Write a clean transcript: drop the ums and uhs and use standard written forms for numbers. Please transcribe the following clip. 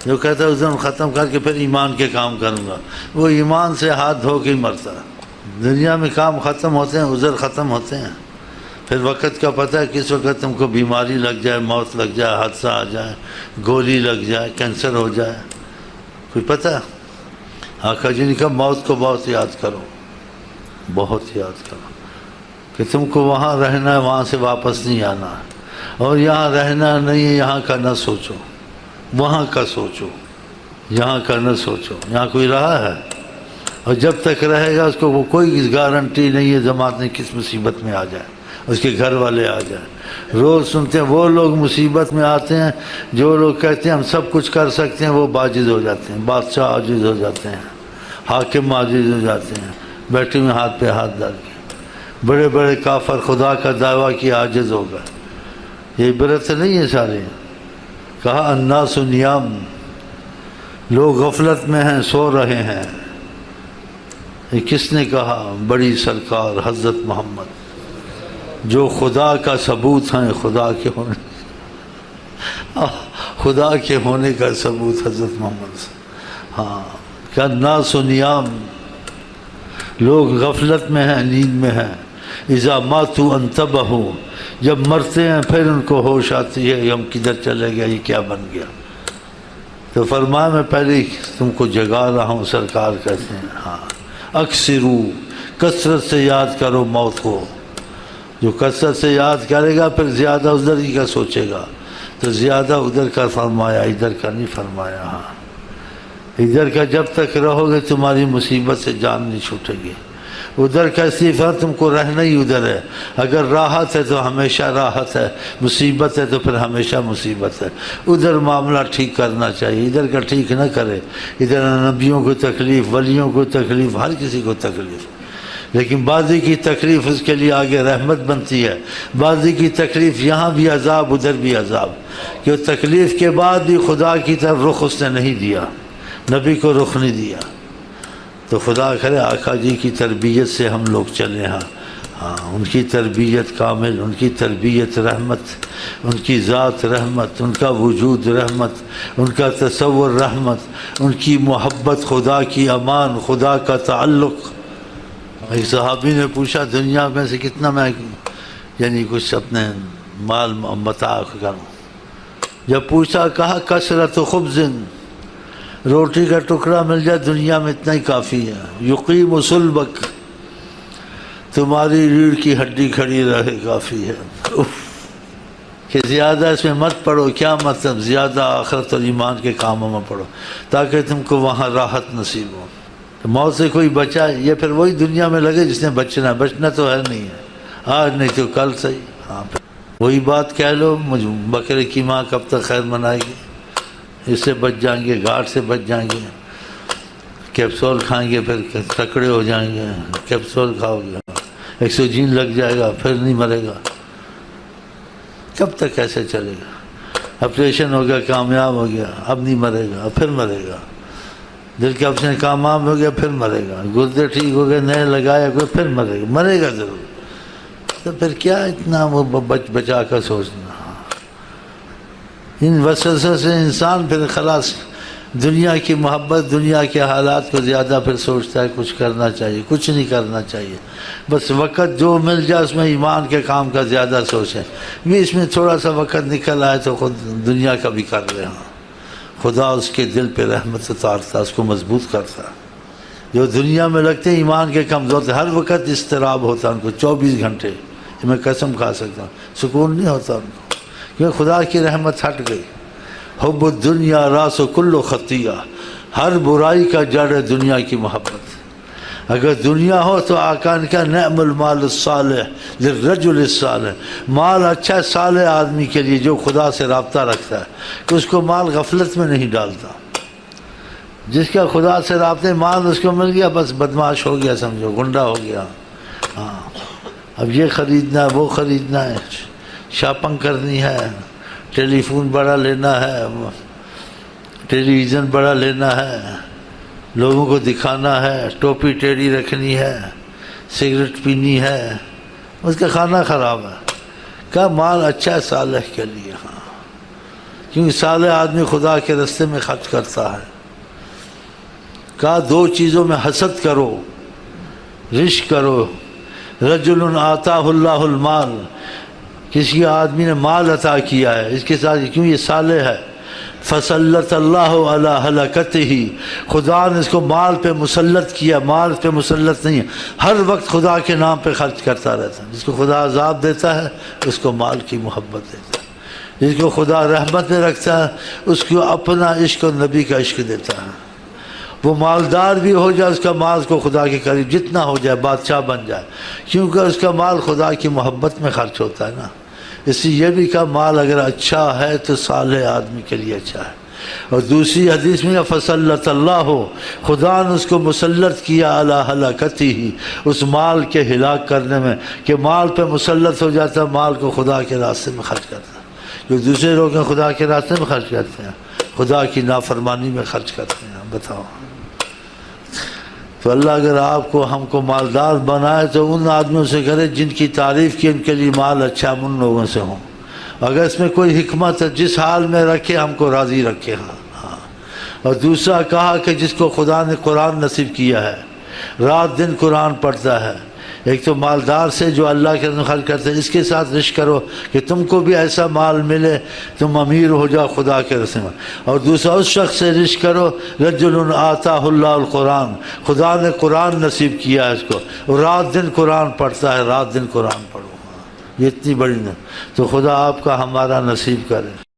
جو کہتا ہے عذر ختم کر کے پھر ایمان کے کام کروں گا، وہ ایمان سے ہاتھ دھو کے ہی مرتا ہے۔ دنیا میں کام ختم ہوتے ہیں، عذر ختم ہوتے ہیں، پھر وقت کا پتہ ہے کس وقت تم کو بیماری لگ جائے، موت لگ جائے، حادثہ آ جائے، گولی لگ جائے، کینسر ہو جائے، کوئی پتہ ہے؟ آقا جی نے کہا موت کو بہت یاد کرو، بہت یاد کرو کہ تم کو وہاں رہنا ہے، وہاں سے واپس نہیں آنا ہے، اور یہاں رہنا نہیں ہے، یہاں کا نہ سوچو، وہاں کا سوچو، یہاں کا نہ سوچو۔ یہاں کوئی رہا ہے اور جب تک رہے گا اس کو وہ کوئی گارنٹی نہیں ہے جماعت میں کس مصیبت میں آ جائے، اس کے گھر والے آ جائیں۔ روز سنتے ہیں وہ لوگ مصیبت میں آتے ہیں جو لوگ کہتے ہیں ہم سب کچھ کر سکتے ہیں، وہ باجز ہو جاتے ہیں، بادشاہ عاجز ہو جاتے ہیں، حاکم عاجز ہو جاتے ہیں، بیٹھے میں ہاتھ پہ ہاتھ ڈال کے۔ بڑے بڑے کافر خدا کا دعویٰ کیا عاجز ہوگا، یہ عبرت نہیں ہے سارے۔ کہا الناس نیام، لوگ غفلت میں ہیں، سو رہے ہیں۔ یہ کس نے کہا؟ بڑی سرکار حضرت محمد، جو خدا کا ثبوت ہیں، خدا کے ہونے کا ثبوت حضرت محمد سے۔ ہاں کیا الناس نیام، لوگ غفلت میں ہیں، نیند میں ہیں۔ اذا ماتوا انتبہوا، جب مرتے ہیں پھر ان کو ہوش آتی ہے ہم کدھر چلے گئے، یہ کیا بن گیا۔ تو فرمایا میں پہلے تم کو جگا رہا ہوں، سرکار کہتے ہیں ہاں اکثرو، کثرت سے یاد کرو موت کو۔ جو کثرت سے یاد کرے گا پھر زیادہ ادھر ہی کا سوچے گا، تو زیادہ ادھر کا فرمایا، ادھر کا نہیں فرمایا۔ ہاں ادھر کا جب تک رہو گے تمہاری مصیبت سے جان نہیں چھوٹے گی، ادھر کا صرف تم کو رہنا ہی ادھر ہے۔ اگر راحت ہے تو ہمیشہ راحت ہے، مصیبت ہے تو پھر ہمیشہ مصیبت ہے۔ ادھر معاملہ ٹھیک کرنا چاہیے، ادھر کا ٹھیک نہ کرے۔ ادھر نبیوں کو تکلیف، ولیوں کو تکلیف، ہر کسی کو تکلیف، لیکن بعضی کی تکلیف اس کے لیے آگے رحمت بنتی ہے۔ بعضی کی تکلیف یہاں بھی عذاب، ادھر بھی عذاب، کہ تکلیف کے بعد بھی خدا کی طرف رخ اس نے نہیں دیا، نبی کو رخ نہیں دیا۔ تو خدا کرے آقا جی کی تربیت سے ہم لوگ چلیں۔ ہاں ان کی تربیت کامل، ان کی تربیت رحمت، ان کی ذات رحمت، ان کا وجود رحمت، ان کا تصور رحمت، ان کی محبت، خدا کی امان، خدا کا تعلق۔ ایک صحابی نے پوچھا دنیا میں سے کتنا میں یعنی کچھ اپنے مال متاع کروں، جب پوچھا کہا کثرت خبز، روٹی کا ٹکڑا مل جائے دنیا میں اتنا ہی کافی ہے۔ یقیم صلبک، تمہاری ریڑھ کی ہڈی کھڑی رہے کافی ہے۔ کہ زیادہ اس میں مت پڑھو، کیا مطلب؟ زیادہ آخرت اور ایمان کے کاموں میں پڑھو تاکہ تم کو وہاں راحت نصیب ہو۔ موت سے کوئی بچا ہے، یہ پھر وہی دنیا میں لگے جس نے بچنا تو ہے نہیں ہے، آج نہیں تو کل صحیح۔ ہاں پھر وہی بات کہہ لو، مجھ بکرے کی ماں کب تک خیر منائے گی، اس سے بچ جائیں گے، گھاٹ سے بچ جائیں گے، کیپسول کھائیں گے پھر تکڑے ہو جائیں گے، کیپسول کھاؤ گے 100 لگ جائے گا پھر نہیں مرے گا، کب تک ایسے چلے گا؟ آپریشن ہو گیا کامیاب ہو گیا، اب نہیں مرے گا، پھر مرے گا۔ دل کا آپریشن کامیاب ہو گیا پھر مرے گا، گردے ٹھیک ہو گئے نئے لگایا کوئی پھر مرے گا ضرور۔ تو پھر کیا اتنا وہ بچا کر سوچنا؟ ان وسوسوں سے انسان پھر خلاص دنیا کی محبت، دنیا کے حالات کو زیادہ پھر سوچتا ہے کچھ کرنا چاہیے، کچھ نہیں کرنا چاہیے، بس وقت جو مل جائے اس میں ایمان کے کام کا زیادہ سوچیں۔ بھی اس میں تھوڑا سا وقت نکل آئے تو خود دنیا کا بھی کر رہے ہیں، خدا اس کے دل پہ رحمت اتارتا، اس کو مضبوط کرتا۔ جو دنیا میں لگتے ہیں ایمان کے کمزور تھے، ہر وقت اضطراب ہوتا ان کو 24 گھنٹے، میں قسم کھا سکتا ہوں، سکون نہیں ہوتا ان کو، کیونکہ خدا کی رحمت ہٹ گئی۔ حب الدنیا راس و کل خطیہ، ہر برائی کا جڑ ہے دنیا کی محبت۔ اگر دنیا ہو تو آقا نے کہا نعم المال الصالح للرجل الصالح، مال اچھا صالح آدمی کے لیے جو خدا سے رابطہ رکھتا ہے، کہ اس کو مال غفلت میں نہیں ڈالتا۔ جس کا خدا سے رابطے مال اس کو مل گیا بس بدماش ہو گیا، سمجھو گنڈا ہو گیا۔ ہاں اب یہ خریدنا ہے وہ خریدنا ہے، شاپنگ کرنی ہے، ٹیلی فون بڑا لینا ہے، ٹیلی ویژن بڑا لینا ہے، لوگوں کو دکھانا ہے، ٹوپی ٹیڑھی رکھنی ہے، سگریٹ پینی ہے، اس کا کھانا خراب ہے۔ کیا مال اچھا ہے صالح کے لیے، ہاں کیونکہ صالح آدمی خدا کے راستے میں خرچ کرتا ہے۔ کہا دو چیزوں میں حسد کرو، رشک کرو۔ رجل آتاہ اللہ المال، کسی آدمی نے مال عطا کیا ہے، اس کے ساتھ کیوں یہ صالح ہے، فسلط اللہ علی ہلاکتہ، خدا نے اس کو مال پہ مسلط کیا۔ مال پہ مسلط نہیں ہے، ہر وقت خدا کے نام پہ خرچ کرتا رہتا ہے۔ جس کو خدا عذاب دیتا ہے اس کو مال کی محبت دیتا ہے، جس کو خدا رحمت میں رکھتا ہے اس کو اپنا عشق اور نبی کا عشق دیتا ہے۔ وہ مالدار بھی ہو جائے، اس کا مال اس کو خدا کے قریب جتنا ہو جائے، بادشاہ بن جائے، کیونکہ اس کا مال خدا کی محبت میں خرچ ہوتا ہے نا۔ اس لیے یہ بھی کہا مال اگر اچھا ہے تو صالح آدمی کے لیے اچھا ہے۔ اور دوسری حدیث میں فصلت اللہ، خدا نے اس کو مسلط کیا علی ہلاکتہ، اس مال کے ہلاک کرنے میں، کہ مال پہ مسلط ہو جاتا ہے، مال کو خدا کے راستے میں خرچ کرتا ہے۔ جو دوسرے لوگ ہیں خدا کے راستے میں خرچ کرتے ہیں، خدا کی نافرمانی میں خرچ کرتے ہیں۔ بتاؤ، تو اللہ اگر آپ کو ہم کو مالدار بنائے تو ان آدمیوں سے کرے جن کی تعریف کی، ان کے لیے مال اچھا، ہم ان لوگوں سے ہوں۔ اگر اس میں کوئی حکمت ہے، جس حال میں رکھے ہم کو راضی رکھے۔ ہاں۔ اور دوسرا کہا کہ جس کو خدا نے قرآن نصیب کیا ہے، رات دن قرآن پڑھتا ہے، ایک تو مالدار سے جو اللہ کے راستے میں خرچ کرتے ہیں، اس کے ساتھ رشک کرو کہ تم کو بھی ایسا مال ملے، تم امیر ہو جاؤ خدا کے راستے میں۔ اور دوسرا اس شخص سے رشک کرو، رجل آتاہ اللہ القرآن، خدا نے قرآن نصیب کیا ہے اس کو، اور رات دن قرآن پڑھتا ہے، رات دن قرآن پڑھو۔ یہ اتنی بڑی نہیں، تو خدا آپ کا ہمارا نصیب کرے۔